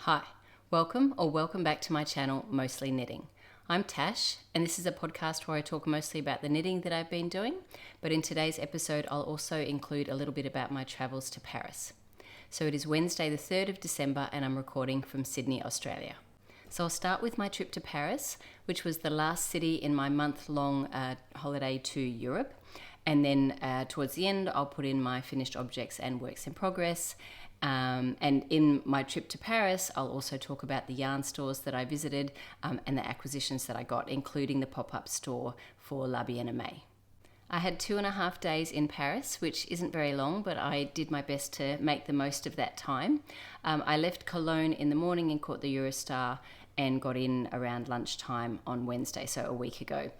Hi, welcome back to my channel, Mostly Knitting. I'm Tash, and this is a podcast where I talk mostly about the knitting that I've been doing, but in today's episode I'll also include a little bit about my travels to Paris. So it is Wednesday the 3rd of December and I'm recording from Sydney, Australia. So I'll start with my trip to Paris, which was the last city in my month-long holiday to Europe, and then towards the end I'll put in my finished objects and works in progress. And in my trip to Paris, I'll also talk about the yarn stores that I visited and the acquisitions that I got, including the pop-up store for La Bien-Aimée. I had 2.5 days in Paris, which isn't very long, but I did my best to make the most of that time. I left Cologne in the morning and caught the Eurostar and got in around lunchtime on Wednesday, so a week ago.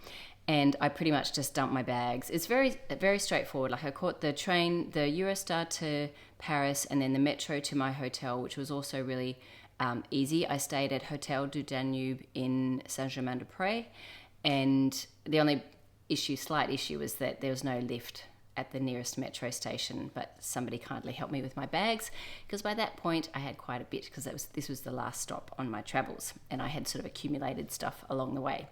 And I pretty much just dumped my bags. It's very straightforward. Like I caught the train, the Eurostar to Paris, and then the metro to my hotel, which was also really easy. I stayed at Hotel du Danube in Saint-Germain-des-Prés, and the only slight issue was that there was no lift at the nearest metro station, but somebody kindly helped me with my bags, because by that point I had quite a bit, because this was the last stop on my travels, and I had sort of accumulated stuff along the way.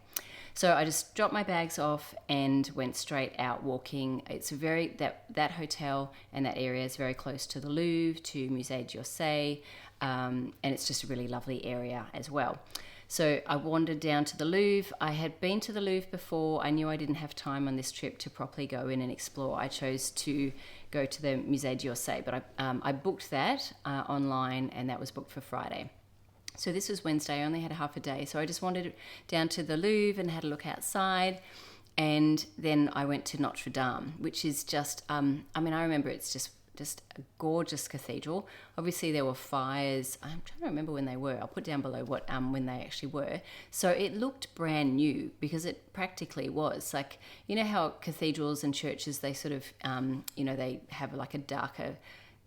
So I just dropped my bags off and went straight out walking. It's that hotel and that area is very close to the Louvre, to Musée d'Orsay, and it's just a really lovely area as well. So I wandered down to the Louvre. I had been to the Louvre before. I knew I didn't have time on this trip to properly go in and explore. I chose to go to the Musée d'Orsay, but I booked that online, and that was booked for Friday. So this was Wednesday. I only had half a day. So I just wandered down to the Louvre and had a look outside. And then I went to Notre Dame, which is just, I remember it's just a gorgeous cathedral. Obviously there were fires. I'm trying to remember when they were. I'll put down below when they actually were. So it looked brand new, because it practically was. Like, you know how cathedrals and churches, they sort of, they have like a darker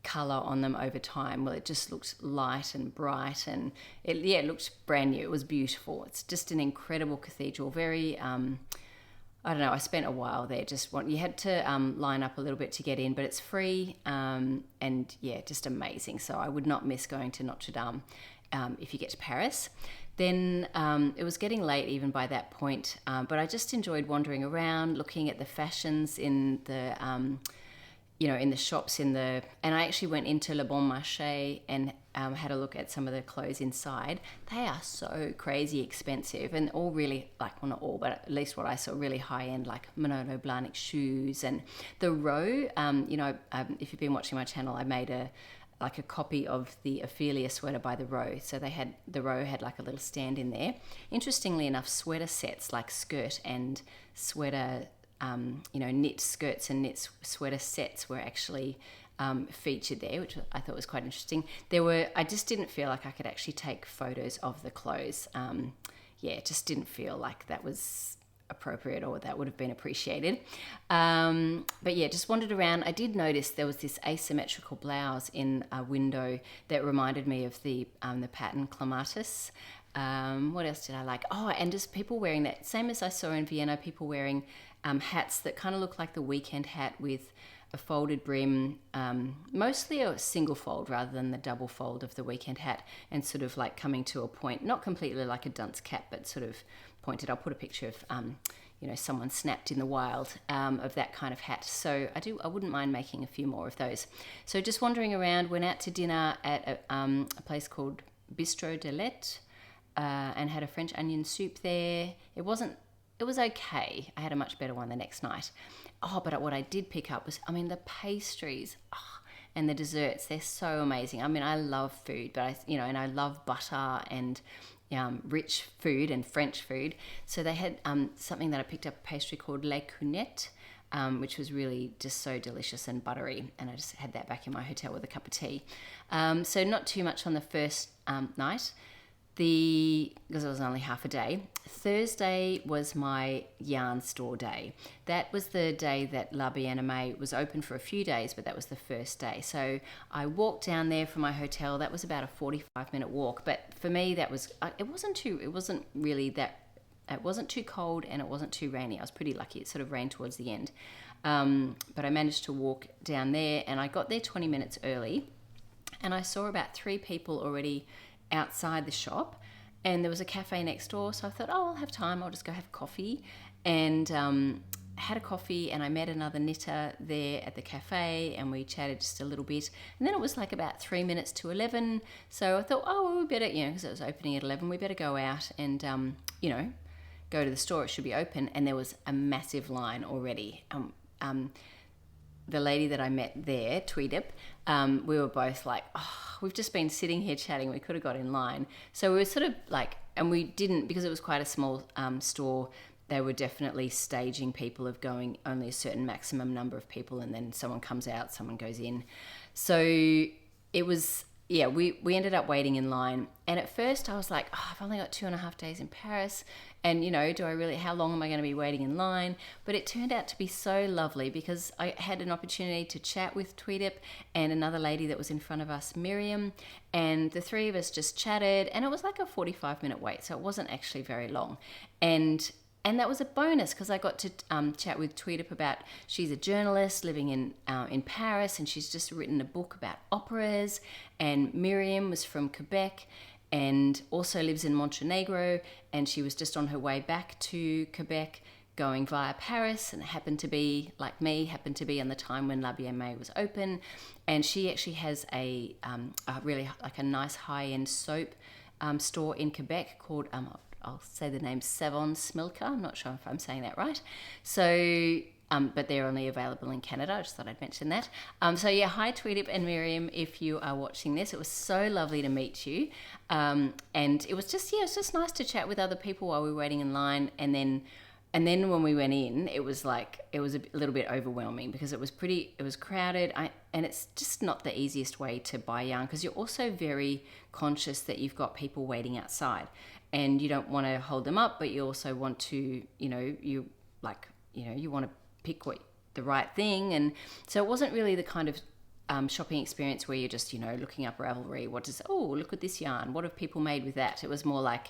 color on them over time. Well, it just looked light and bright, and it looked brand new. It was beautiful. It's just an incredible cathedral. Very I spent a while there. You had to line up a little bit to get in, but it's free, and just amazing. So I would not miss going to Notre Dame if you get to Paris. Then it was getting late even by that point, but I just enjoyed wandering around, looking at the fashions in the in the shops, and I actually went into Le Bon Marché and had a look at some of the clothes inside. They are so crazy expensive, and all really, like, well, not all, but at least what I saw, really high-end, like Manolo Blahnik shoes. And the row, if you've been watching my channel, I made a copy of the Ophelia sweater by the row. So the row had like a little stand in there. Interestingly enough, sweater sets, like skirt and sweater, knit skirts and knit sweater sets were actually featured there, which I thought was quite interesting. I just didn't feel like I could actually take photos of the clothes. It just didn't feel like that was appropriate, or that would have been appreciated. Just wandered around. I did notice there was this asymmetrical blouse in a window that reminded me of the pattern Clematis. What else did I like? Oh, and just people wearing that, same as I saw in Vienna, people wearing hats that kind of look like the weekend hat with a folded brim, mostly a single fold rather than the double fold of the weekend hat, and sort of like coming to a point, not completely like a dunce cap, but sort of pointed. I'll put a picture of someone snapped in the wild of that kind of hat. So I wouldn't mind making a few more of those. So just wandering around, went out to dinner at a place called Bistro de Lait, and had a French onion soup there. It was okay. I had a much better one the next night. Oh, but what I did pick up was, the pastries and the desserts. They're so amazing. I love food, but I love butter and rich food and French food. So they had something that I picked up, a pastry called Les Cunettes, which was really just so delicious and buttery. And I just had that back in my hotel with a cup of tea. So not too much on the first night. Because it was only half a day. Thursday was my yarn store day. That was the day that La Bien-Aimée was open for a few days, but that was the first day. So I walked down there from my hotel. That was about a 45-minute walk, but for me it wasn't too cold, and it wasn't too rainy. I was pretty lucky. It sort of rained towards the end, but I managed to walk down there, and I got there 20 minutes early, and I saw about 3 people already outside the shop, and there was a cafe next door. So I thought, oh, I'll have time. I'll just go have coffee. And had a coffee, and I met another knitter there at the cafe, and we chatted just a little bit. And then it was like about 3 minutes to 11. So I thought, oh, well, we better, because it was opening at 11, we better go out and, go to the store. It should be open. And there was a massive line already. The lady that I met there, Tweedip, we were both like, oh, we've just been sitting here chatting. We could have got in line. So we were sort of like, and we didn't, because it was quite a small store. They were definitely staging people of going only a certain maximum number of people, and then someone comes out, someone goes in. So it was, we ended up waiting in line. And at first I was like, oh, I've only got 2.5 days in Paris. And, how long am I going to be waiting in line? But it turned out to be so lovely, because I had an opportunity to chat with Tweedip and another lady that was in front of us, Miriam, and the three of us just chatted, and it was like a 45-minute wait. So it wasn't actually very long. And that was a bonus, because I got to chat with Tweedip about, she's a journalist living in Paris, and she's just written a book about operas. And Miriam was from Quebec and also lives in Montenegro, and she was just on her way back to Quebec going via Paris, and happened to be, like me, happened to be on the time when La Bien-Aimée was open. And she actually has a really like a nice high-end soap store in Quebec called I'll say the name, Savon Smilka. I'm not sure if I'm saying that right. So, but they're only available in Canada. I just thought I'd mention that. Hi Tweedip and Miriam, if you are watching this. It was so lovely to meet you. And it was just, it's just nice to chat with other people while we were waiting in line. And then when we went in, it was a little bit overwhelming, because it was crowded. And it's just not the easiest way to buy yarn, because you're also very conscious that you've got people waiting outside. And you don't want to hold them up, but you also want to, you want to pick the right thing. And so it wasn't really the kind of shopping experience where you're just, looking up Ravelry. Look at this yarn. What have people made with that? It was more like,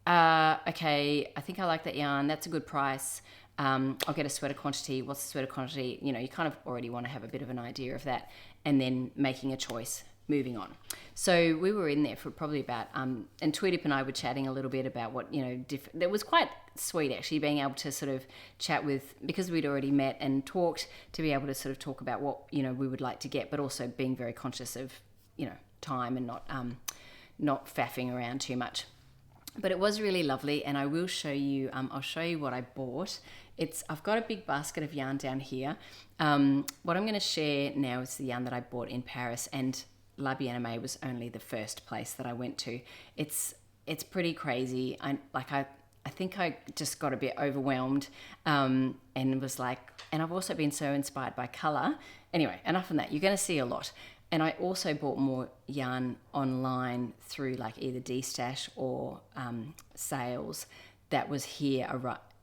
okay, I think I like that yarn. That's a good price. I'll get a sweater quantity. What's the sweater quantity? You kind of already want to have a bit of an idea of that, and then making a choice. Moving on. So we were in there for probably about, and Tweedip and I were chatting a little bit about what, it was quite sweet actually, being able to sort of chat with, because we'd already met and talked, to be able to sort of talk about what, we would like to get, but also being very conscious of, time and not faffing around too much. But it was really lovely, and I will show you, I'll show you what I bought. I've got a big basket of yarn down here. What I'm going to share now is the yarn that I bought in Paris, and La Bien-Aimée was only the first place that I went to. It's pretty crazy. I think I just got a bit overwhelmed, and was like, and I've also been so inspired by colour. Anyway, enough on that. You're going to see a lot. And I also bought more yarn online through like either D-Stash or sales that was here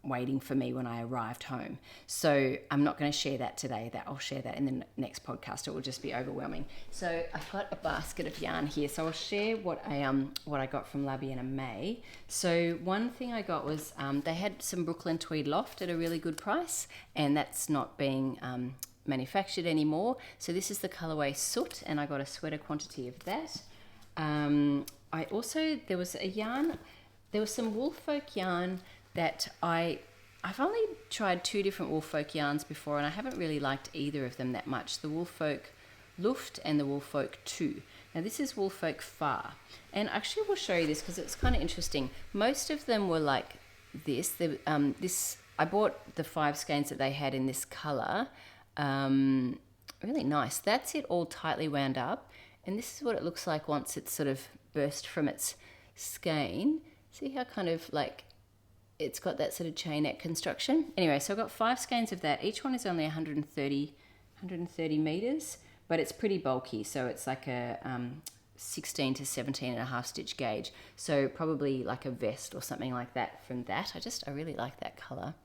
waiting for me when I arrived home. So I'm not going to share that today. I'll share that in the next podcast. It will just be overwhelming. So I've got a basket of yarn here. So I'll share what I got from La Bien-Aimée. So one thing I got was they had some Brooklyn tweed loft at a really good price, and that's not being manufactured anymore. So this is the colorway Soot, and I got a sweater quantity of that. There was some Woolfolk yarn that I've only tried 2 different Woolfolk yarns before, and I haven't really liked either of them that much. The Woolfolk Luft and the Woolfolk 2. Now this is Woolfolk Far, and actually we'll show you this because it's kind of interesting. Most of them were like this. I bought the 5 skeins that they had in this color. Really nice. That's it all tightly wound up, and this is what it looks like once it's sort of burst from its skein. See how kind of like it's got that sort of chain neck construction. Anyway, so I've got 5 skeins of that. Each one is only 130 meters, but it's pretty bulky. So it's like a 16 to 17 and a half stitch gauge. So probably like a vest or something like that from that. I really like that color.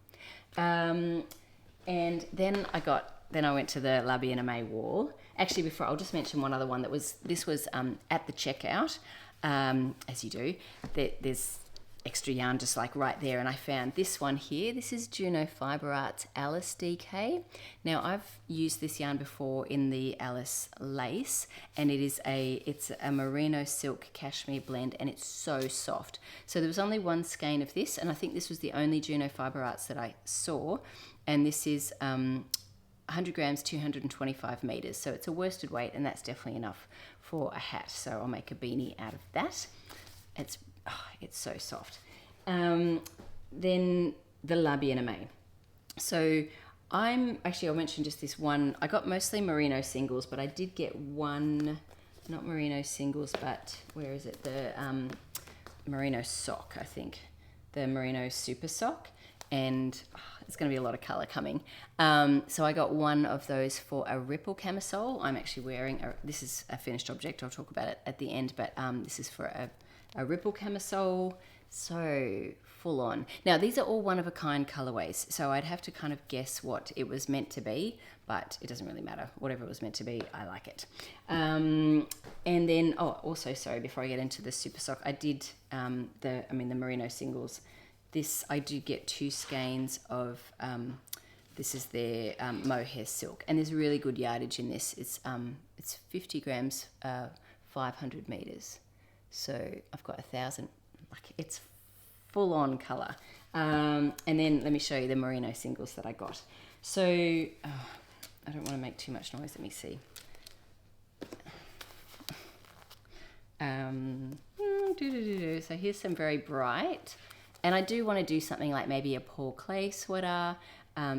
And then I went to the La Bien-Aimée wall. Actually, before, I'll just mention one other one this was at the checkout, as you do. There's extra yarn just like right there, and I found this one here. This is Juno Fibre Arts Alice DK. Now I've used this yarn before in the Alice lace, and it's a merino silk cashmere blend, and it's so soft. So there was only one skein of this, and I think this was the only Juno Fibre Arts that I saw, and this is 100 grams, 225 meters, so it's a worsted weight, and that's definitely enough for a hat. So I'll make a beanie out of that. It's so soft. Then the La Bien-Aimée. So I'll mention just this one. I got mostly merino singles, but I did get one, not merino singles, but where is it? The merino sock, I think. The merino super sock. And it's going to be a lot of colour coming. So I got one of those for a ripple camisole. I'm actually wearing, this is a finished object. I'll talk about it at the end, but this is for a ripple camisole. So full on. Now these are all one of a kind colorways, so I'd have to kind of guess what it was meant to be, but it doesn't really matter. Whatever it was meant to be, I like it. And then, also, sorry, before I get into the super sock, I did the merino singles. This, I do get 2 skeins of, this is their mohair silk, and there's really good yardage in this. It's 50 grams, 500 meters. So I've got 1,000, it's full on color. And then let me show you the merino singles that I got. So I don't want to make too much noise. Let me see. So here's some very bright, and I do want to do something like maybe a Paul Clay sweater.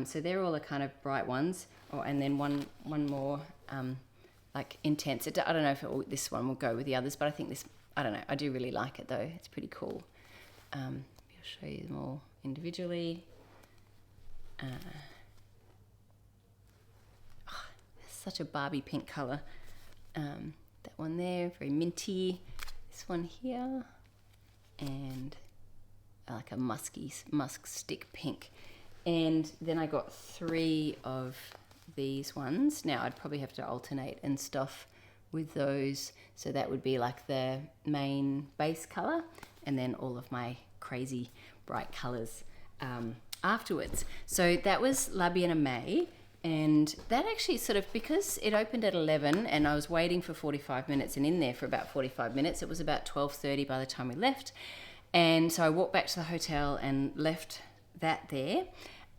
So they're all the kind of bright ones. And then one more like intense. I don't know if this one will go with the others, but I think this, I don't know. I do really like it though. It's pretty cool. I'll show you them all individually. Such a Barbie pink color. That one there, very minty. This one here, and like a musk stick pink. And then I got 3 of these ones. Now I'd probably have to alternate and stuff with those. So that would be like the main base color, and then all of my crazy bright colors afterwards. So that was La Bien-Aimée, and that actually sort of, because it opened at 11 and I was waiting for 45 minutes and in there for about 45 minutes, it was about 12:30 by the time we left. And so I walked back to the hotel and left that there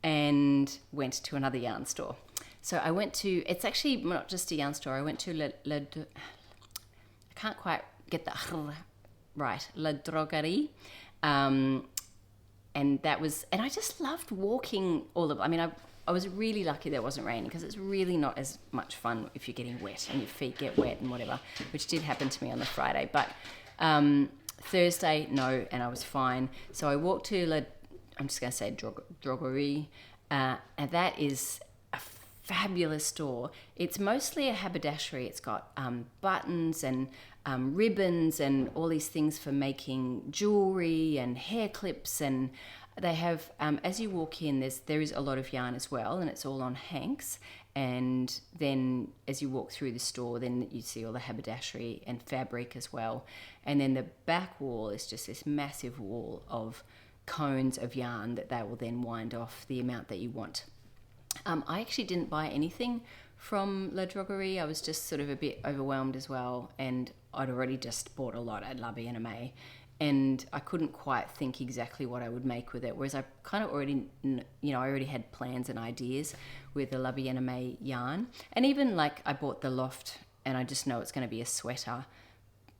and went to another yarn store. So I went to, it's actually not just a yarn store, I went to I can't quite get the right, La Droguerie. And that was, and I just loved walking I was really lucky that it wasn't raining, because it's really not as much fun if you're getting wet and your feet get wet and whatever, which did happen to me on the Friday. But Thursday, no, and I was fine. So I walked to I'm just going to say Droguerie, and that is a fabulous store. It's mostly a haberdashery. It's got buttons and ribbons and all these things for making jewelry and hair clips, and they have, as you walk in, there is a lot of yarn as well, and it's all on hanks. And then as you walk through the store, then you see all the haberdashery and fabric as well. And then the back wall is just this massive wall of cones of yarn that they will then wind off the amount that you want. I actually didn't buy anything from La Droguerie. I was just sort of a bit overwhelmed as well, and I'd already just bought a lot at La Bien-Aimée, and I couldn't quite think exactly what I would make with it, whereas I kind of already, I already had plans and ideas with the La Bien-Aimée yarn. And even like I bought the loft, and I just know it's going to be a sweater.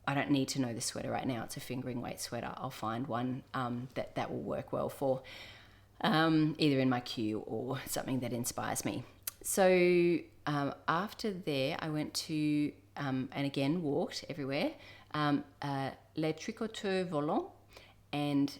I don't need to know the sweater right now. It's a fingering weight sweater. I'll find one that will work well for either in my queue or something that inspires me. So after there, I went to, and again, walked everywhere, Les Tricoteurs Volants, and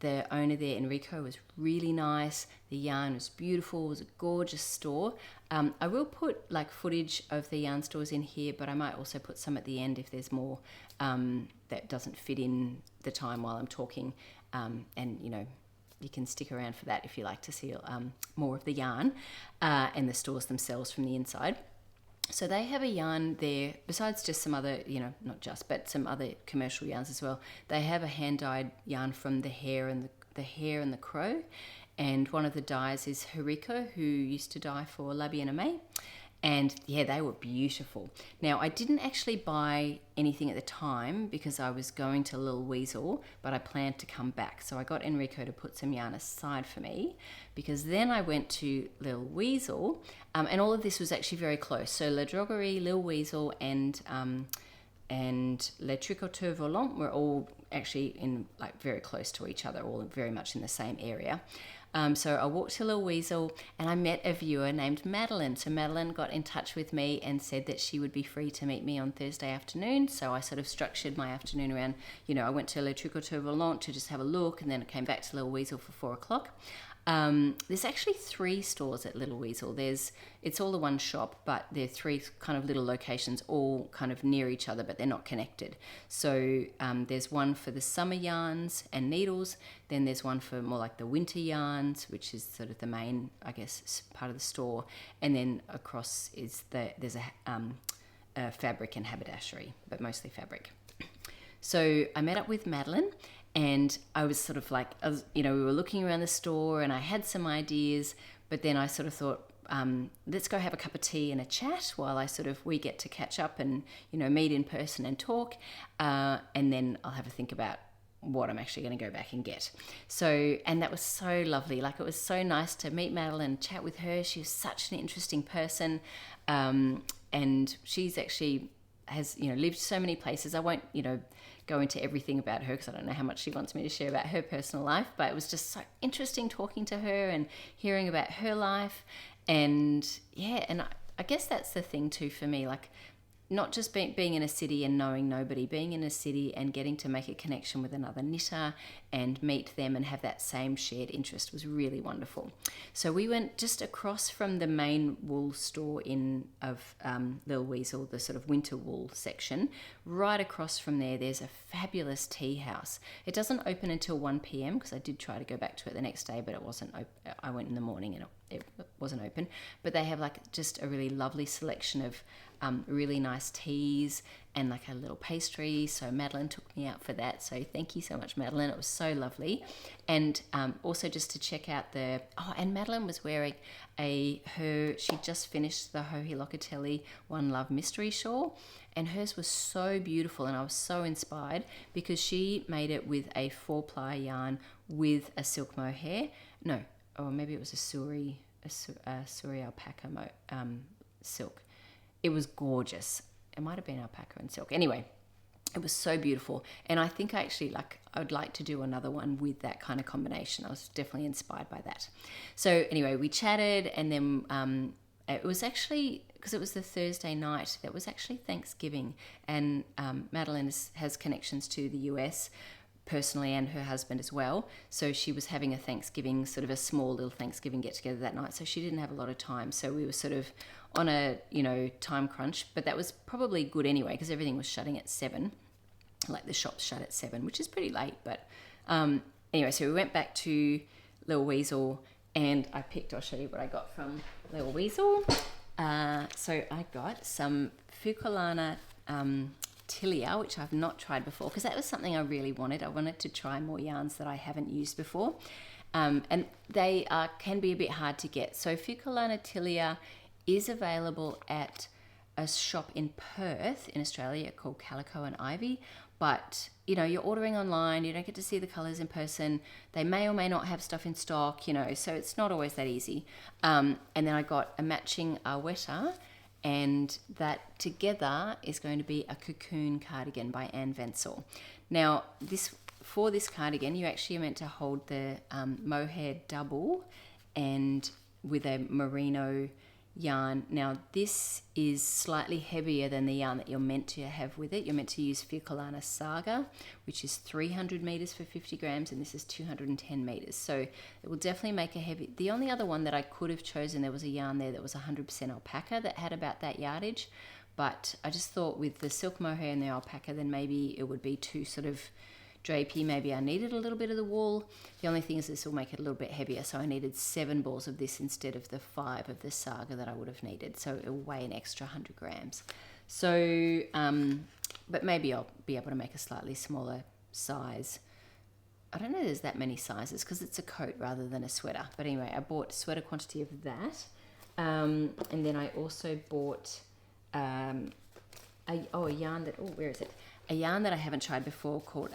the owner there, Enrico, was really nice. The yarn was beautiful. It was a gorgeous store. I will put like footage of the yarn stores in here, but I might also put some at the end if there's more that doesn't fit in the time while I'm talking. And you can stick around for that if you like to see more of the yarn and the stores themselves from the inside. So they have a yarn there, besides just some other, not just, but some other commercial yarns as well. They have a hand-dyed yarn from the hare and the crow. And one of the dyes is Hariko, who used to dye for La Bien Aimée. And yeah, they were beautiful. Now, I didn't actually buy anything at the time because I was going to Little Weasel, but I planned to come back. So I got Enrico to put some yarn aside for me, because then I went to Little Weasel, and all of this was actually very close. So La Droguerie, Little Weasel, and Le Tricoteur Volant were all actually in very close to each other, all very much in the same area. So I walked to Little Weasel and I met a viewer named Madeline. So Madeline got in touch with me and said that she would be free to meet me on Thursday afternoon. So I sort of structured my afternoon around, I went to Le Tricoteur Volant to just have a look, and then I came back to Little Weasel for 4 o'clock. There's actually 3 stores at Little Weasel. It's all the one shop, but there are 3 kind of little locations all kind of near each other, but they're not connected. So there's one for the summer yarns and needles, then there's one for more like the winter yarns, which is sort of the main, I guess, part of the store, and then across is there's a fabric and haberdashery, but mostly fabric. So I met up with Madeline, and I was sort of we were looking around the store and I had some ideas, but then I sort of thought, let's go have a cup of tea and a chat while we get to catch up and, meet in person and talk. And then I'll have a think about what I'm actually going to go back and get. So, and that was so lovely. It was so nice to meet Madeline, chat with her. She was such an interesting person. And she's actually has, lived so many places. I won't, go into everything about her because I don't know how much she wants me to share about her personal life, but it was just so interesting talking to her and hearing about her life. And yeah, and I guess that's the thing too for me, not just being in a city and knowing nobody, being in a city and getting to make a connection with another knitter and meet them and have that same shared interest was really wonderful. So we went just across from the main wool store of Little Weasel, the sort of winter wool section. Right across from there's a fabulous tea house. It doesn't open until 1 p.m. because I did try to go back to it the next day, but it wasn't open. I went in the morning and it wasn't open. But they have just a really lovely selection of really nice teas and a little pastry. So Madeline took me out for that. So thank you so much, Madeline. It was so lovely. And also just to check out and Madeline was wearing she just finished the Joji Locatelli One Love Mystery Shawl, and hers was so beautiful, and I was so inspired because she made it with a 4-ply yarn with a silk mohair. No, or maybe it was a suri alpaca silk. It was gorgeous. It might have been alpaca and silk. Anyway, it was so beautiful. And I think I would like to do another one with that kind of combination. I was definitely inspired by that. So anyway, we chatted, and then it was actually, because it was the Thursday night, that was actually Thanksgiving. And Madeline has connections to the US personally, and her husband as well. So she was having a Thanksgiving, sort of a small little Thanksgiving get together that night. So she didn't have a lot of time. So we were sort of on a, time crunch, but that was probably good anyway, because everything was shutting at 7. The shops shut at 7, which is pretty late. But anyway, so we went back to Little Weasel, and I'll show you what I got from Little Weasel. So I got some Fiorellino Tilia, which I've not tried before, because that was something I really wanted. I wanted to try more yarns that I haven't used before. And they can be a bit hard to get. So Fiorellino Tilia is available at a shop in Perth in Australia called Calico and Ivy, but you're ordering online, you don't get to see the colors in person. They may or may not have stuff in stock, so it's not always that easy. And then I got a matching Arwetta, and that together is going to be a cocoon cardigan by Anne Vensel. Now, for this cardigan, you actually are meant to hold the mohair double and with a merino yarn. Now, this is slightly heavier than the yarn that you're meant to have with it. You're meant to use Fiorellino Saga, which is 300 meters for 50 grams, and this is 210 meters. So it will definitely make a heavy. The only other one that I could have chosen, there was a yarn there that was 100% alpaca that had about that yardage, but I just thought with the silk mohair and the alpaca, then maybe it would be too drapey, maybe I needed a little bit of the wool. The only thing is this will make it a little bit heavier, so I needed 7 balls of this instead of the 5 of the Saga that I would have needed, so it will weigh an extra 100 grams. So, but maybe I'll be able to make a slightly smaller size. I don't know there's that many sizes because it's a coat rather than a sweater. But anyway, I bought a sweater quantity of that. And then I also bought a yarn that, where is it? A yarn that I haven't tried before called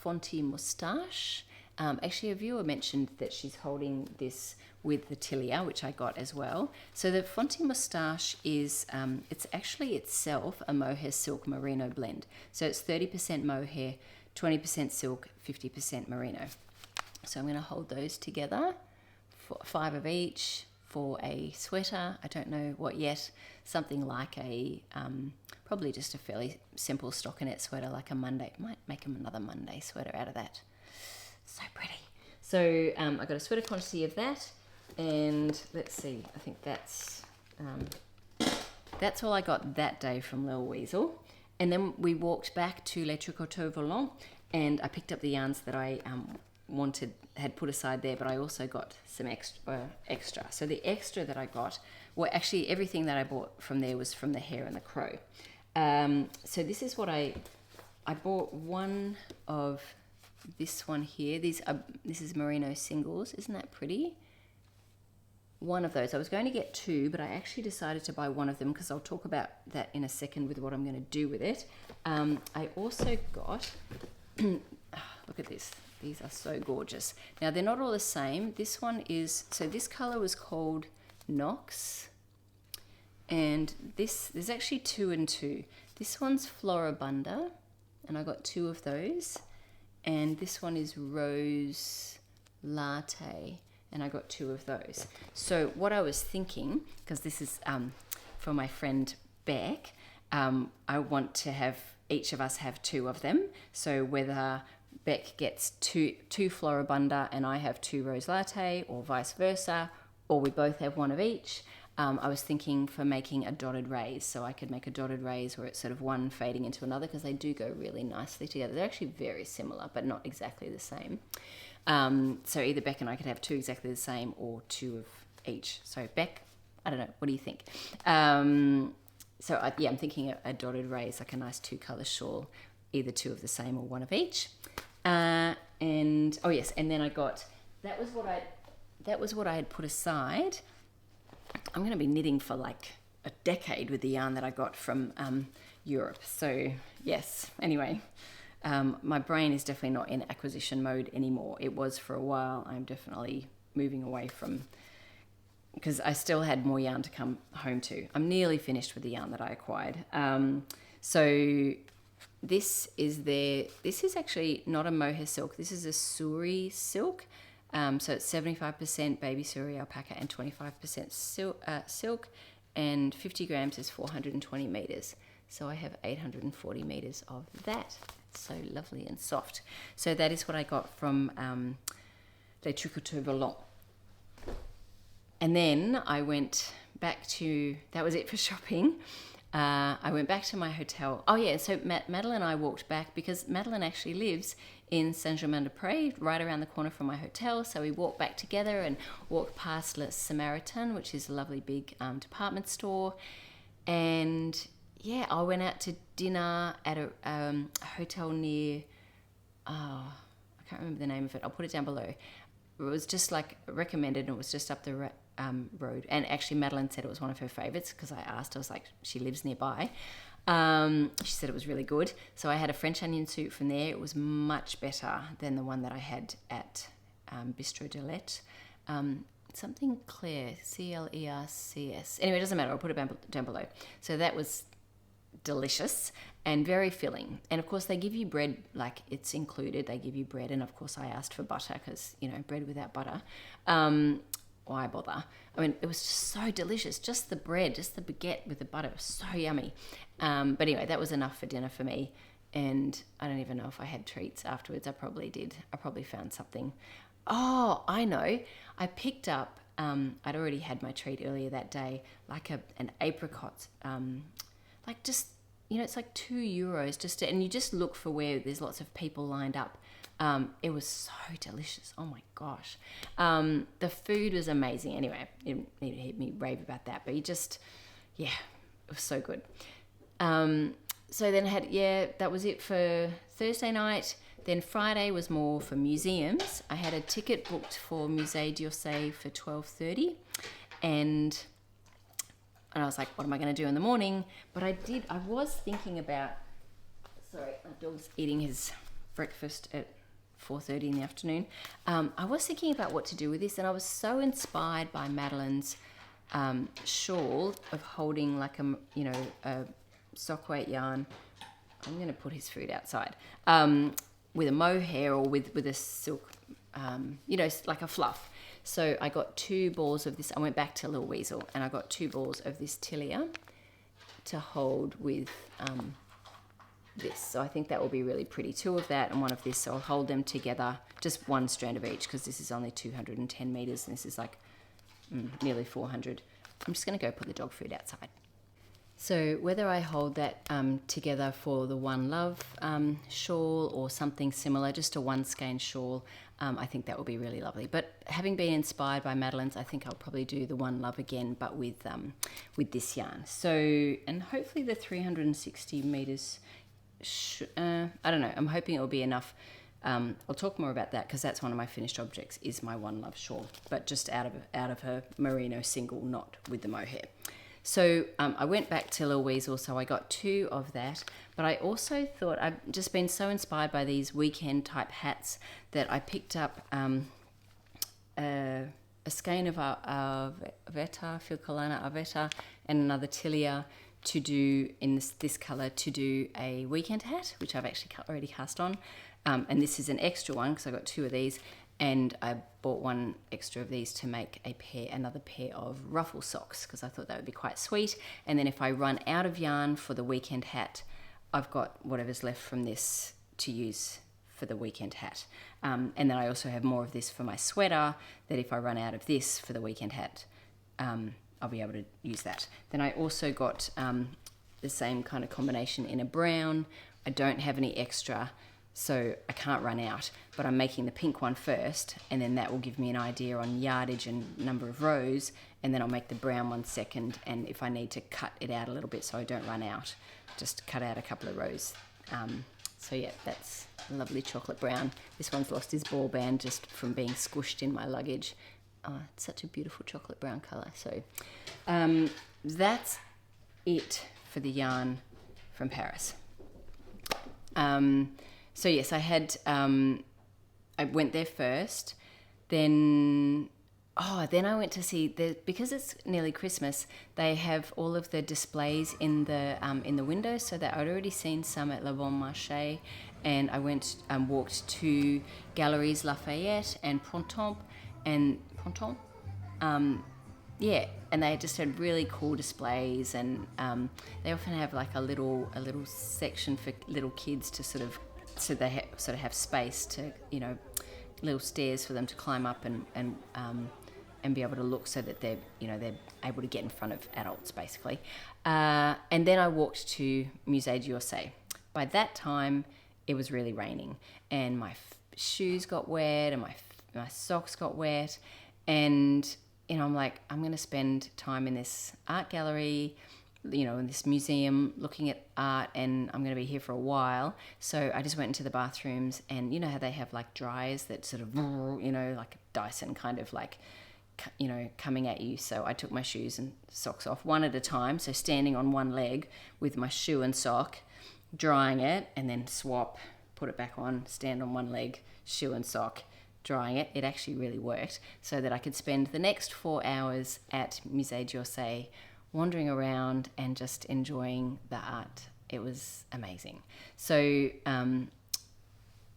Fonty Moustache. Actually, a viewer mentioned that she's holding this with the Tilia, which I got as well. So the Fonty Moustache is, it's actually itself a mohair silk merino blend. So it's 30% mohair, 20% silk, 50% merino. So I'm going to hold those together, 5 of each for a sweater. I don't know what yet. Something like a, probably just a fairly simple stockinette sweater, like a Monday. Might make them another Monday sweater out of that. So pretty. So I got a sweater quantity of that, and let's see. I think that's all I got that day from Lil Weasel. And then we walked back to Les Tricoteaux Volants, and I picked up the yarns that I had put aside there, but I also got some extra. So the extra that I got, well, actually everything that I bought from there was from the Hare and the Crow. So this is what I bought one of this one here. This is merino singles. Isn't that pretty? One of those. I was going to get 2, but I actually decided to buy one of them because I'll talk about that in a second with what I'm going to do with it. I also got, look at this. These are so gorgeous. Now, they're not all the same. This one is, so this color was called Nox. And there's actually 2 and 2. This one's Floribunda, and I got 2 of those. And this one is Rose Latte, and I got 2 of those. So what I was thinking, because this is for my friend Beck, I want to have each of us have 2 of them. So whether Beck gets two Floribunda and I have 2 Rose Latte, or vice versa, or we both have 1 of each. I was thinking for making a dotted raise, so I could make a dotted raise where it's sort of one fading into another, because they do go really nicely together. They're actually very similar, but not exactly the same. So either Beck and I could have 2 exactly the same, or 2 of each. So Beck, I don't know, what do you think? I'm thinking a dotted raise, like a nice 2-color shawl, either 2 of the same or 1 of each. And then I got, that was what I had put aside. I'm going to be knitting for like a decade with the yarn that I got from Europe. So yes, anyway, my brain is definitely not in acquisition mode anymore. It was for a while. I'm definitely moving away from, because I still had more yarn to come home to. I'm nearly finished with the yarn that I acquired. So this is actually not a mohair silk. This is a Suri silk. So it's 75% baby Suri alpaca and 25% silk, and 50 grams is 420 meters. So I have 840 meters of that. It's so lovely and soft. So that is what I got from Les Tricoteaux Volants. And then I went back to, that was it for shopping. I went back to my hotel. Oh yeah, so Madeline and I walked back because Madeline actually lives in Saint-Germain-des-Prés, right around the corner from my hotel. So we walked back together and walked past Le Samaritan, which is a lovely big department store. And yeah, I went out to dinner at a hotel near, I can't remember the name of it. I'll put it down below. It was just like recommended, and it was just up the road. And actually Madeline said it was one of her favorites because I asked. I was like, she lives nearby. She said it was really good. So I had a French onion soup from there. It was much better than the one that I had at Bistro de Lette. Something Claire, Clercs. Anyway, it doesn't matter. I'll put it down below. So that was delicious and very filling. And of course they give you bread, like it's included. They give you bread, and of course I asked for butter because, bread without butter. Why bother? I mean, it was just so delicious. Just the bread, just the baguette with the butter was so yummy. But anyway, that was enough for dinner for me. And I don't even know if I had treats afterwards. I probably did. I probably found something. Oh, I know. I picked up, I'd already had my treat earlier that day, like an apricot, like just it's like €2 just to, and you just look for where there's lots of people lined up. It was so delicious. Oh my gosh. The food was amazing. Anyway, you didn't need to hear me rave about that, but it was so good. So then that was it for Thursday night. Then Friday was more for museums. I had a ticket booked for Musée d'Orsay for 12:30, and I was like, what am I going to do in the morning? But I was thinking about, sorry, my dog's eating his breakfast at 4:30 in the afternoon. I was thinking about what to do with this, and I was so inspired by Madeleine's shawl of holding like a sock weight yarn. I'm going to put his food outside. With a mohair or with a silk, like a fluff. So I got 2 balls of this. I went back to Little Weasel and I got 2 balls of this tilia to hold with this. So I think that will be really pretty. 2 of that and 1 of this. So I'll hold them together, just 1 strand of each, because this is only 210 meters and this is like nearly 400. I'm just going to go put the dog food outside. So whether I hold that together for the One Love shawl or something similar, just a 1 skein shawl, I think that will be really lovely. But having been inspired by Madeleine's, I think I'll probably do the One Love again, but with this yarn. So, and hopefully the 360 meters, I don't know, I'm hoping it will be enough. I'll talk more about that because that's one of my finished objects, is my One Love shawl, but just out of her merino single knot with the mohair. So I went back to Little Weasel, so I got 2 of that. But I also thought, I've just been so inspired by these weekend type hats that I picked up a skein of Avetta, Fiorellino Avetta, and another tilia to do in this colour to do a weekend hat, which I've actually already cast on. And this is an extra one because I got 2 of these. And I bought 1 extra of these to make another pair of ruffle socks because I thought that would be quite sweet. And then if I run out of yarn for the weekend hat, I've got whatever's left from this to use for the weekend hat. And then I also have more of this for my sweater, that if I run out of this for the weekend hat, I'll be able to use that. Then I also got the same kind of combination in a brown. I don't have any extra, so I can't run out, but I'm making the pink one first, and then that will give me an idea on yardage and number of rows, and then I'll make the brown one second, and if I need to cut it out a little bit so I don't run out, just cut out a couple of rows. So yeah, that's a lovely chocolate brown. This one's lost his ball band just from being squished in my luggage. Oh, it's such a beautiful chocolate brown colour. So that's it for the yarn from Paris. So yes, I went there first, then I went to see because it's nearly Christmas, they have all of the displays in the window, so that I'd already seen some at Le Bon Marché, and I went walked to Galeries Lafayette and Printemps, and and they just had really cool displays, and they often have like a little section for little kids to sort of have space to, little stairs for them to climb up and be able to look, so that they're able to get in front of adults basically. And then I walked to Musée d'Orsay. By that time, it was really raining, and my shoes got wet, and my socks got wet, and I'm like, I'm going to spend time in this art gallery, in this museum looking at art, and I'm going to be here for a while. So I just went into the bathrooms, and how they have like dryers that sort of, like Dyson kind of like, coming at you. So I took my shoes and socks off one at a time. So standing on one leg with my shoe and sock, drying it, and then swap, put it back on, stand on one leg, shoe and sock, drying it. It actually really worked, so that I could spend the next 4 hours at Musée d'Orsay wandering around and just enjoying the art. It was amazing. So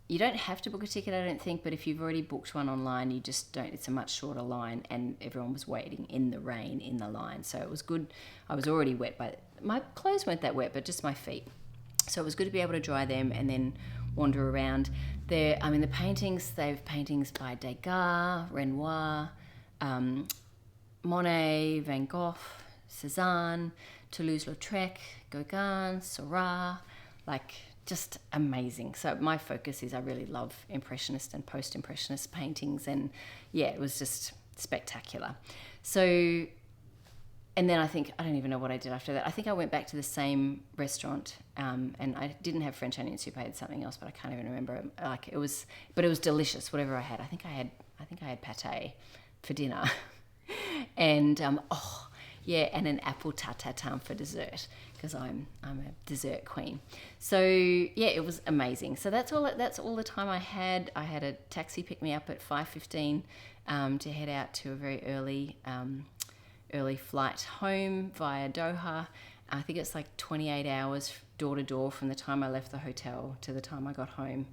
you don't have to book a ticket, I don't think, but if you've already booked one online, you just don't. It's a much shorter line, and everyone was waiting in the rain in the line, so it was good. I was already wet, but my clothes weren't that wet, but just my feet. So it was good to be able to dry them and then wander around. There, the paintings, they have paintings by Degas, Renoir, Monet, Van Gogh, Cézanne, Toulouse-Lautrec, Gauguin, Seurat, like just amazing. So my focus is I really love Impressionist and Post-Impressionist paintings, and yeah, it was just spectacular. So, and then I don't even know what I did after that. I think I went back to the same restaurant, and I didn't have French onion soup. I had something else, but I can't even remember. Like it was delicious. Whatever I had, I think I had pate for dinner, and and an apple tartatin for dessert, because I'm a dessert queen. So yeah, it was amazing. So that's all the time I had. I had a taxi pick me up at 5:15 to head out to a very early flight home via Doha. I think it's like 28 hours door to door from the time I left the hotel to the time I got home,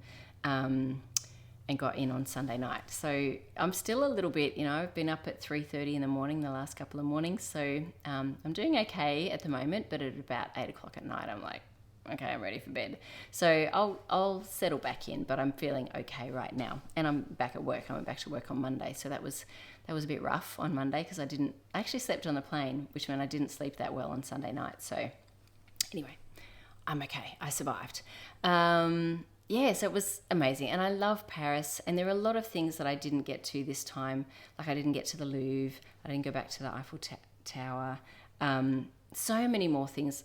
and got in on Sunday night. So I'm still a little bit, I've been up at 3:30 in the morning the last couple of mornings. So I'm doing okay at the moment, but at about 8 o'clock at night, I'm like, okay, I'm ready for bed. So I'll settle back in, but I'm feeling okay right now. And I'm back at work. I went back to work on Monday. So that was a bit rough on Monday, because I actually slept on the plane, which meant I didn't sleep that well on Sunday night. So anyway, I'm okay. I survived. Yeah, so it was amazing. And I love Paris. And there are a lot of things that I didn't get to this time. Like I didn't get to the Louvre. I didn't go back to the Eiffel Tower. So many more things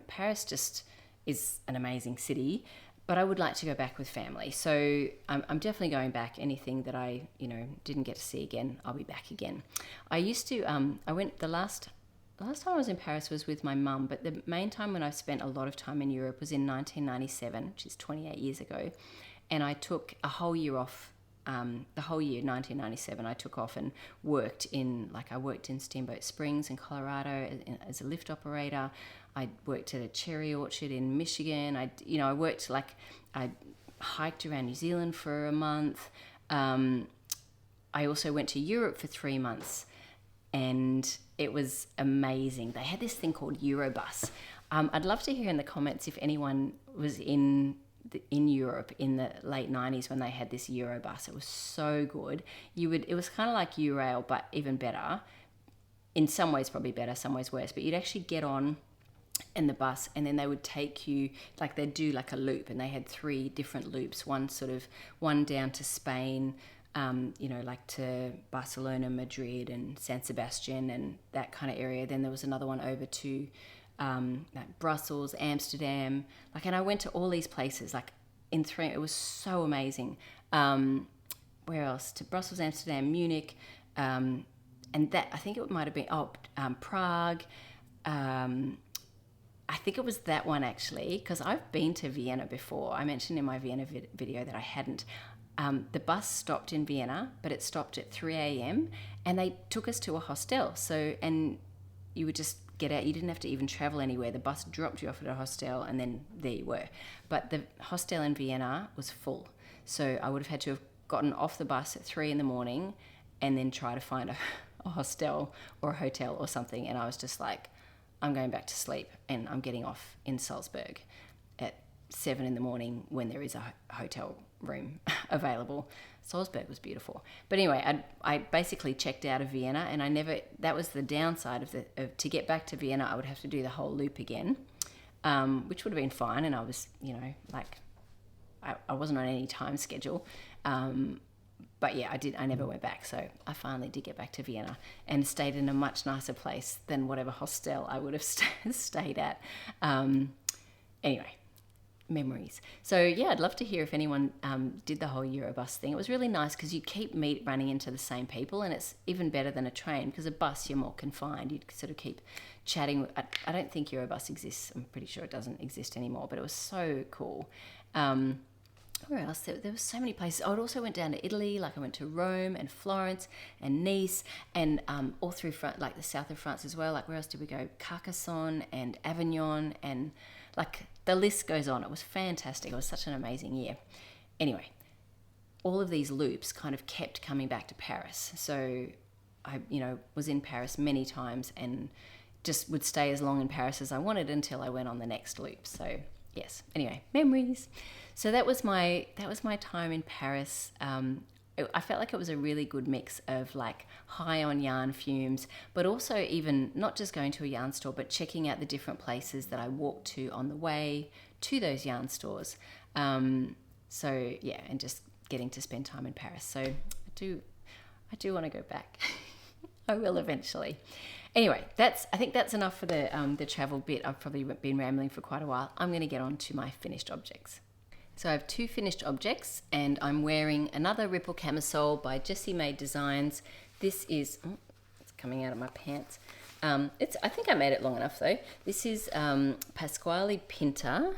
Paris just is an amazing city. But I would like to go back with family. So I'm definitely going back. Anything that I, didn't get to see again, I'll be back again. I used to, I went the last time I was in Paris was with my mum, but the main time when I spent a lot of time in Europe was in 1997, which is 28 years ago. And I took a whole year off, the whole year, 1997, I took off and worked in Steamboat Springs in Colorado as a lift operator. I worked at a cherry orchard in Michigan. I hiked around New Zealand for a month. I also went to Europe for 3 months, and it was amazing. They had this thing called Eurobus. I'd love to hear in the comments if anyone was in Europe in the late 90s when they had this Eurobus. It was so good. It was kind of like Eurail, but even better. In some ways probably better, some ways worse. But you'd actually get on in the bus, and then they would take you, like they'd do like a loop, and they had 3 different loops. One down to Spain, like to Barcelona, Madrid, and San Sebastian, and that kind of area. Then there was another one over to like Brussels, Amsterdam, and I went to all these places, in 3. It was so amazing. Where else? To Brussels, Amsterdam, Munich, and that I think it might have been Prague. I think it was that one actually, because I've been to Vienna before. I mentioned in my Vienna video that I hadn't. The bus stopped in Vienna, but it stopped at 3 a.m. and they took us to a hostel. So, and you would just get out. You didn't have to even travel anywhere. The bus dropped you off at a hostel, and then there you were. But the hostel in Vienna was full. So I would have had to have gotten off the bus at 3 in the morning and then try to find a hostel or a hotel or something. And I was just like, I'm going back to sleep, and I'm getting off in Salzburg at 7 in the morning when there is a hotel room available. Salzburg was beautiful. But anyway, I basically checked out of Vienna, and that was the downside to get back to Vienna, I would have to do the whole loop again, which would have been fine. And I was, I wasn't on any time schedule. But yeah, I never went back. So I finally did get back to Vienna and stayed in a much nicer place than whatever hostel I would have stayed at. Anyway, memories. So yeah, I'd love to hear if anyone did the whole Eurobus thing. It was really nice because you keep running into the same people, and it's even better than a train, because a bus you're more confined. You sort of keep chatting. I don't think Eurobus exists. I'm pretty sure it doesn't exist anymore, but it was so cool. Where else? There were so many places. I also went down to Italy. I went to Rome and Florence and Nice, and all through the south of France as well. Where else did we go? Carcassonne and Avignon, and the list goes on. It was fantastic. It was such an amazing year. Anyway, all of these loops kind of kept coming back to Paris. So I, was in Paris many times and just would stay as long in Paris as I wanted until I went on the next loop. So yes. Anyway, memories. So that was my time in Paris. I felt like it was a really good mix of like high on yarn fumes, but also even not just going to a yarn store, but checking out the different places that I walked to on the way to those yarn stores. So yeah, and just getting to spend time in Paris. So I do want to go back. I will eventually. Anyway, I think that's enough for the travel bit. I've probably been rambling for quite a while. I'm going to get on to my finished objects. So I have 2 finished objects, and I'm wearing another Ripple Camisole by Jessie Made Designs. This is, it's coming out of my pants. I think I made it long enough though. This is Pasquale Pinta,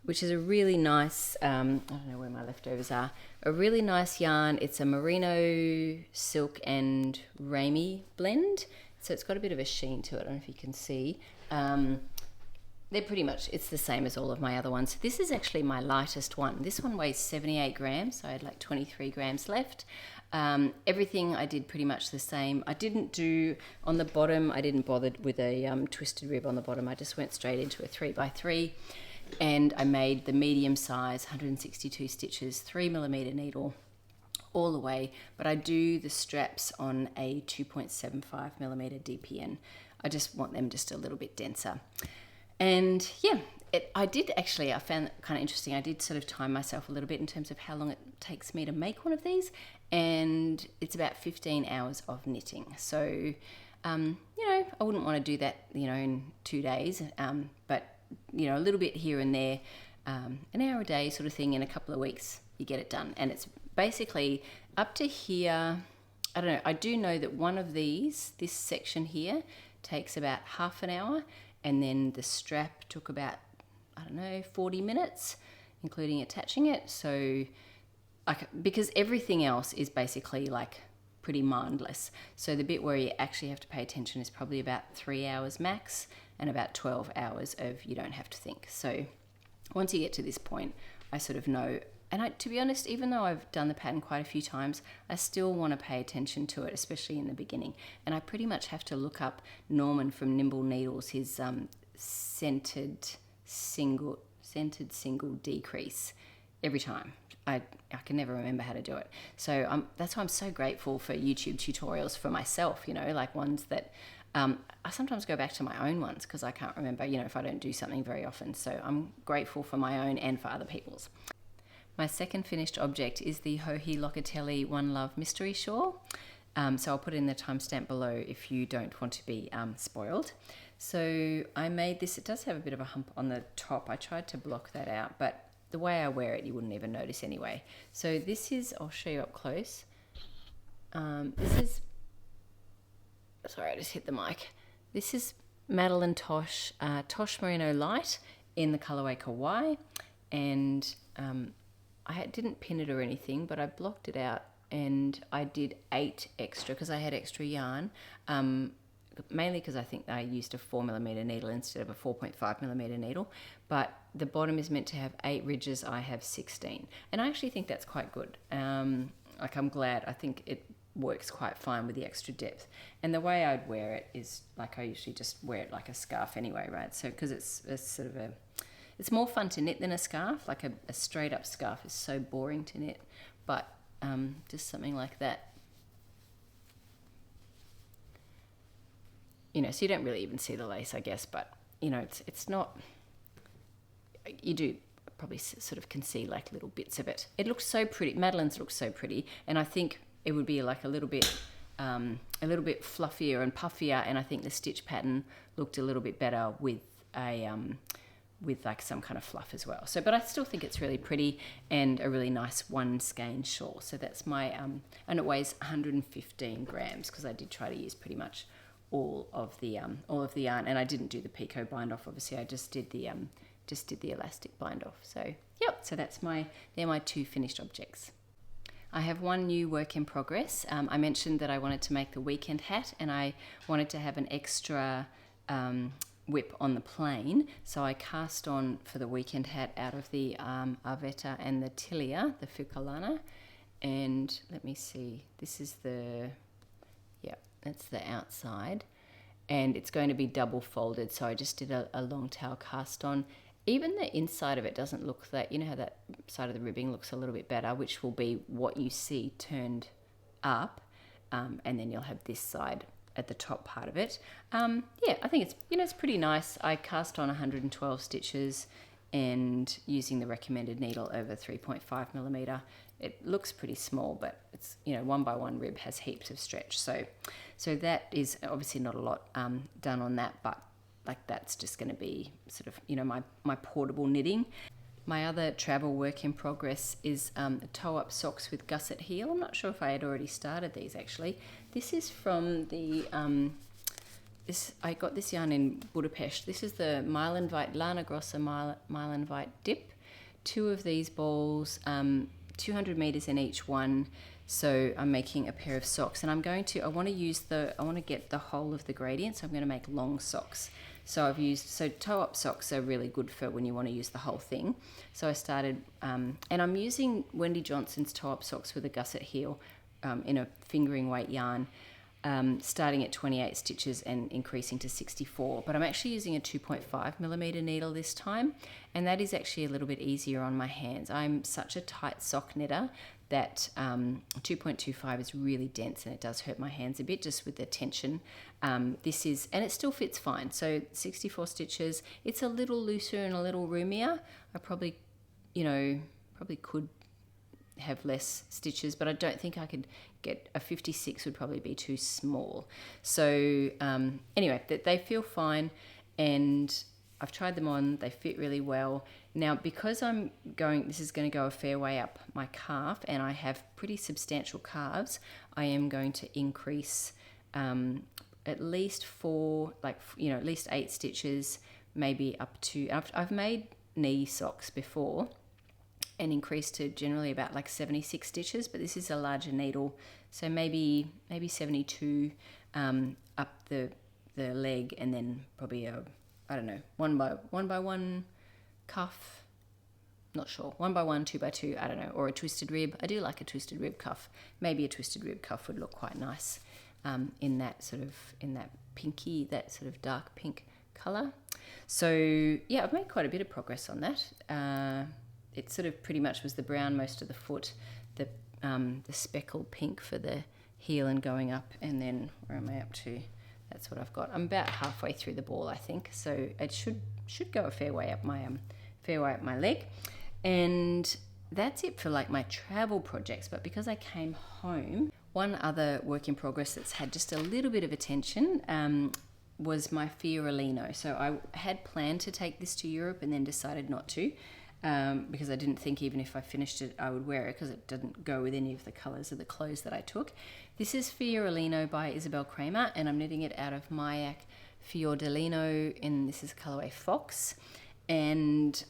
which is a really nice, I don't know where my leftovers are, a really nice yarn. It's a merino, silk and Ramie blend. So it's got a bit of a sheen to it. I don't know if you can see. They're pretty much, it's the same as all of my other ones. This is actually my lightest one. This one weighs 78 grams, so I had like 23 grams left. Everything I did pretty much the same. I didn't do, on the bottom, I didn't bother with a twisted rib on the bottom. I just went straight into a 3x3, and I made the medium size, 162 stitches, 3mm needle all the way, but I do the straps on a 2.75mm DPN. I just want them just a little bit denser. And yeah, I found it kind of interesting. I did sort of time myself a little bit in terms of how long it takes me to make one of these, and it's about 15 hours of knitting. So, you know, I wouldn't want to do that, you know, in 2 days, but, you know, a little bit here and there, an hour a day sort of thing, in a couple of weeks, you get it done. And it's basically up to here. I don't know. I do know that one of these, this section here, takes about half an hour. And then the strap took about, I don't know, 40 minutes, including attaching it. So, because everything else is basically like pretty mindless. So the bit where you actually have to pay attention is probably about 3 hours max, and about 12 hours of you don't have to think. So once you get to this point, I sort of know. And to be honest, even though I've done the pattern quite a few times, I still want to pay attention to it, especially in the beginning. And I pretty much have to look up Norman from Nimble Needles, his centered single decrease every time. I can never remember how to do it. So that's why I'm so grateful for YouTube tutorials for myself, you know, like ones that I sometimes go back to my own ones because I can't remember, you know, if I don't do something very often. So I'm grateful for my own and for other people's. My second finished object is the Joji Locatelli One Love Mystery Shawl. So I'll put it in the timestamp below if you don't want to be spoiled. So I made this. It does have a bit of a hump on the top. I tried to block that out, but the way I wear it, you wouldn't even notice anyway. So this is, I'll show you up close. This is, sorry, I just hit the mic. This is Madeline Tosh, Tosh Merino Light in the colorway Kawaii. And I didn't pin it or anything, but I blocked it out, and I did 8 extra because I had extra yarn, mainly because I think I used a 4mm needle instead of a 4.5mm needle, but the bottom is meant to have 8 ridges. I have 16, and I actually think that's quite good. Like, I'm glad. I think it works quite fine with the extra depth, and the way I'd wear it is like I usually just wear it like a scarf anyway, right? So because it's sort of it's more fun to knit than a scarf. Like a straight up scarf is so boring to knit, but just something like that. You know, so you don't really even see the lace, I guess, but you know, it's not, you do probably sort of can see like little bits of it. It looks so pretty. Madeline's looks so pretty, and I think it would be like a little bit fluffier and puffier, and I think the stitch pattern looked a little bit better with a with like some kind of fluff as well. So, but I still think it's really pretty and a really nice one skein shawl. So that's my, and it weighs 115 grams because I did try to use pretty much all of the yarn, and I didn't do the picot bind off. Obviously, I just did the elastic bind off. So, yep. So they're my 2 finished objects. I have one new work in progress. I mentioned that I wanted to make the weekend hat, and I wanted to have an extra whip on the plain, so I cast on for the weekend hat out of the Arvetta and the Tilia, the Fiorellino. And let me see, this is that's the outside, and it's going to be double folded, so I just did a long tail cast on, even the inside of it doesn't look that, you know how that side of the ribbing looks a little bit better, which will be what you see turned up, and then you'll have this side at the top part of it. Yeah, I think it's, you know, it's pretty nice. I cast on 112 stitches and using the recommended needle over 3.5 millimeter. It looks pretty small, but it's, you know, 1 by 1 rib has heaps of stretch. So that is obviously not a lot done on that, but like that's just going to be sort of, you know, my portable knitting. My other travel work in progress is toe-up socks with gusset heel. I'm not sure if I had already started these actually. This is from the, I got this yarn in Budapest. This is the Meilenweit Lana Grossa Meilenweit dip. 2 of these balls, 200 meters in each one. So I'm making a pair of socks, and I want to get the whole of the gradient, so I'm going to make long socks. So toe-up socks are really good for when you want to use the whole thing. So I started, and I'm using Wendy Johnson's toe-up socks with a gusset heel in a fingering weight yarn, starting at 28 stitches and increasing to 64. But I'm actually using a 2.5 millimeter needle this time, and that is actually a little bit easier on my hands. I'm such a tight sock knitter that 2.25 is really dense, and it does hurt my hands a bit just with the tension. And it still fits fine. So 64 stitches, it's a little looser and a little roomier. I probably could have less stitches, but I don't think I could get a 56 would probably be too small. So anyway, they feel fine, and I've tried them on, they fit really well. Now, because this is going to go a fair way up my calf, and I have pretty substantial calves, I am going to increase at least 8 stitches, maybe up to, I've made knee socks before and increased to generally about like 76 stitches, but this is a larger needle, so maybe 72 up the leg, and then probably one by one cuff, not sure, 1 by 1, 2 by 2, I don't know, or a twisted rib. I do like a twisted rib cuff. Maybe a twisted rib cuff would look quite nice in that pinky, that sort of dark pink color. So yeah, I've made quite a bit of progress on that. It sort of pretty much was the brown most of the foot, the speckled pink for the heel and going up, and then where am I up to? That's what I've got. I'm about halfway through the ball, I think. So it should go a fair way up my leg, and that's it for like my travel projects. But because I came home, one other work in progress that's had just a little bit of attention was my Fiorellino. So I had planned to take this to Europe and then decided not to. Because I didn't think even if I finished it I would wear it, because it didn't go with any of the colours of the clothes that I took. This is Fiorellino by Isabell Kraemer, and I'm knitting it out of Mayak Fiorellino, and this is colourway Fox. And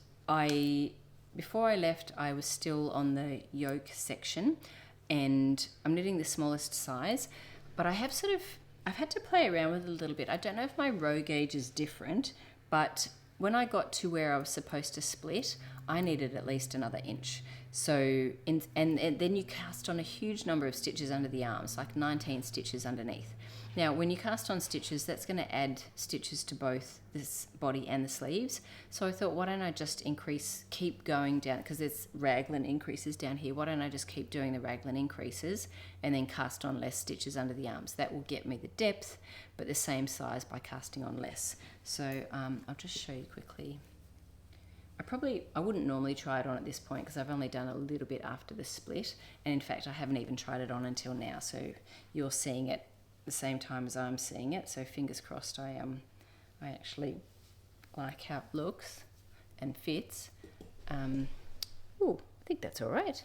before I left, I was still on the yoke section, and I'm knitting the smallest size, but I've had to play around with it a little bit. I don't know if my row gauge is different, but when I got to where I was supposed to split, I needed at least another inch. So, and then you cast on a huge number of stitches under the arms, like 19 stitches underneath. Now, when you cast on stitches, that's going to add stitches to both this body and the sleeves. So I thought, why don't I just keep going down, because there's raglan increases down here. Why don't I just keep doing the raglan increases and then cast on less stitches under the arms? That will get me the depth, but the same size by casting on less. So I'll just show you quickly. I wouldn't normally try it on at this point because I've only done a little bit after the split, and in fact I haven't even tried it on until now, so you're seeing it the same time as I'm seeing it, so fingers crossed I actually like how it looks and fits. I think that's all right.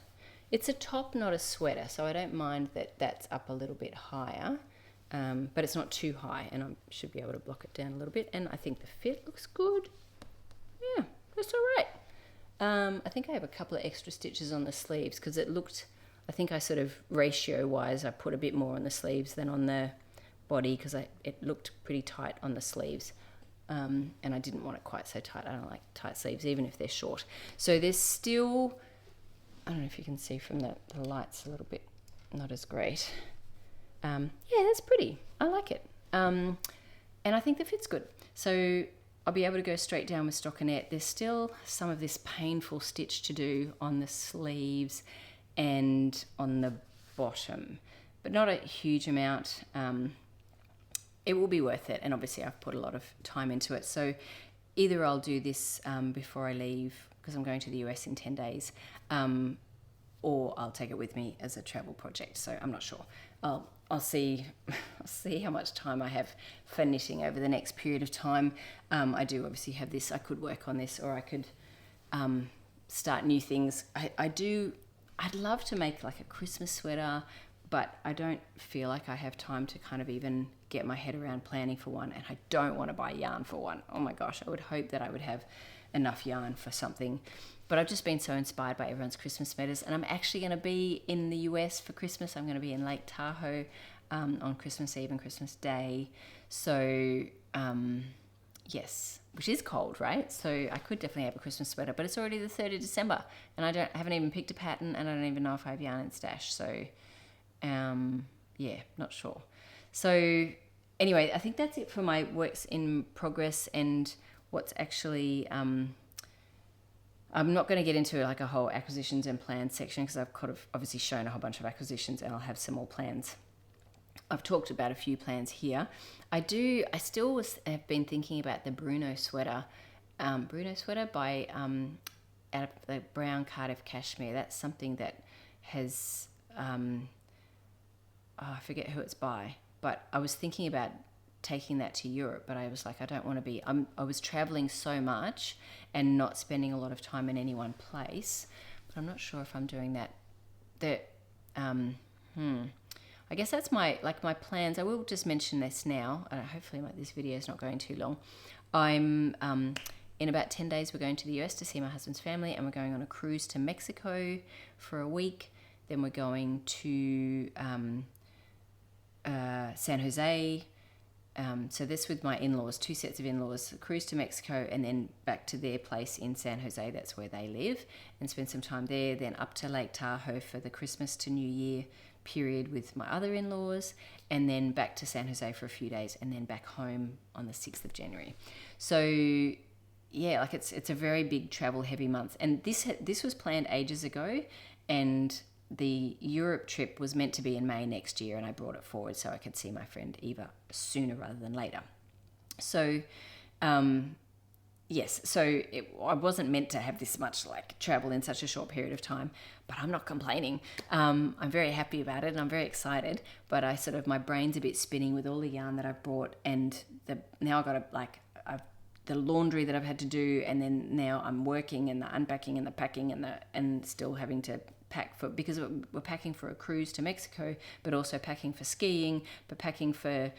It's a top, not a sweater, so I don't mind that that's up a little bit higher, but it's not too high, and I should be able to block it down a little bit, and I think the fit looks good. Yeah, that's all right. I think I have a couple of extra stitches on the sleeves because it looked, I think I sort of ratio-wise, I put a bit more on the sleeves than on the body because it looked pretty tight on the sleeves, and I didn't want it quite so tight. I don't like tight sleeves, even if they're short. So there's still, I don't know if you can see from the light's a little bit not as great. Yeah, that's pretty. I like it. And I think the fit's good. So I'll be able to go straight down with stockinette. There's still some of this painful stitch to do on the sleeves and on the bottom, but not a huge amount. It will be worth it, and obviously I've put a lot of time into it. So either I'll do this before I leave, because I'm going to the US in 10 days, or I'll take it with me as a travel project. So I'm not sure. I'll see how much time I have for knitting over the next period of time. I do obviously have this. I could work on this, or I could start new things. I'd love to make like a Christmas sweater, but I don't feel like I have time to kind of even get my head around planning for one, and I don't want to buy yarn for one. Oh my gosh, I would hope that I would have enough yarn for something. But I've just been so inspired by everyone's Christmas sweaters, and I'm actually going to be in the US for Christmas. I'm going to be in Lake Tahoe on Christmas Eve and Christmas Day. So, yes, which is cold, right? So I could definitely have a Christmas sweater, but it's already the 3rd of December, and I haven't even picked a pattern, and I don't even know if I have yarn in stash. So, yeah, not sure. So anyway, I think that's it for my works in progress and what's actually... I'm not going to get into like a whole acquisitions and plans section, because I've kind of obviously shown a whole bunch of acquisitions, and I'll have some more plans. I've talked about a few plans here. I still have been thinking about the Bruno sweater by out of the brown Cardiff cashmere. That's something that has I forget who it's by, but I was thinking about taking that to Europe, but I was like, I don't want to be, I was traveling so much and not spending a lot of time in any one place, but I'm not sure if I'm doing that. I guess that's my plans. I will just mention this now. Hopefully this video is not going too long. I'm, in about 10 days, we're going to the US to see my husband's family, and we're going on a cruise to Mexico for a week. Then we're going to San Jose. So this with my in-laws, 2 sets of in-laws, cruise to Mexico, and then back to their place in San Jose, that's where they live, and spend some time there, then up to Lake Tahoe for the Christmas to New Year period with my other in-laws, and then back to San Jose for a few days, and then back home on the 6th of January. So yeah, like it's a very big travel heavy month, and this was planned ages ago, and the Europe trip was meant to be in May next year, and I brought it forward so I could see my friend Eva sooner rather than later. So, yes, so I wasn't meant to have this much like travel in such a short period of time, but I'm not complaining. I'm very happy about it, and I'm very excited, but my brain's a bit spinning with all the yarn that I've brought, and now I've got to the laundry that I've had to do, and then now I'm working and the unpacking and the packing and still having to pack because we're packing for a cruise to Mexico, but also packing for skiing, but packing for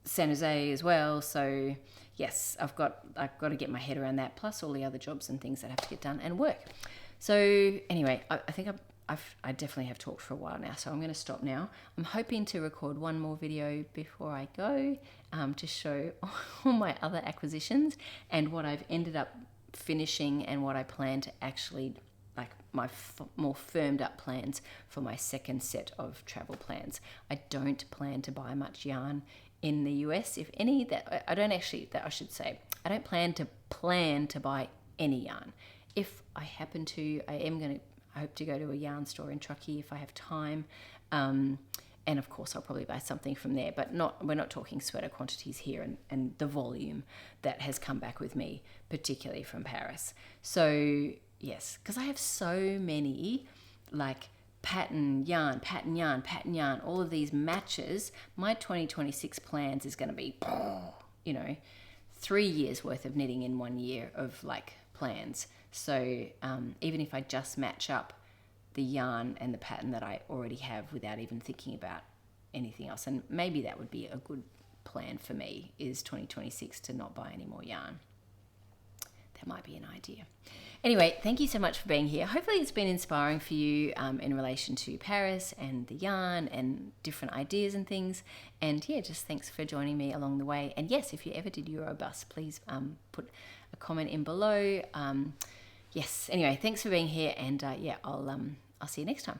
San Jose as well. So yes, I've got to get my head around that, plus all the other jobs and things that have to get done and work. So anyway, I think I definitely have talked for a while now, so I'm going to stop now. I'm hoping to record one more video before I go, to show all my other acquisitions and what I've ended up finishing, and what I plan to actually, like my more firmed up plans for my second set of travel plans. I don't plan to buy much yarn in the US, if any. I don't plan to buy any yarn. If I happen to, I hope to go to a yarn store in Truckee if I have time, and of course I'll probably buy something from there, but we're not talking sweater quantities here, and the volume that has come back with me, particularly from Paris. So yes, because I have so many like pattern yarn, all of these matches. My 2026 plans is going to be, 3 years worth of knitting in 1 year of like plans. So even if I just match up the yarn and the pattern that I already have without even thinking about anything else, and maybe that would be a good plan for me, is 2026 to not buy any more yarn. That might be an idea. Anyway, thank you so much for being here. Hopefully it's been inspiring for you in relation to Paris and the yarn and different ideas and things. And yeah, just thanks for joining me along the way. And yes, if you ever did Eurobus, please put a comment in below. Yes, anyway, thanks for being here, and I'll see you next time.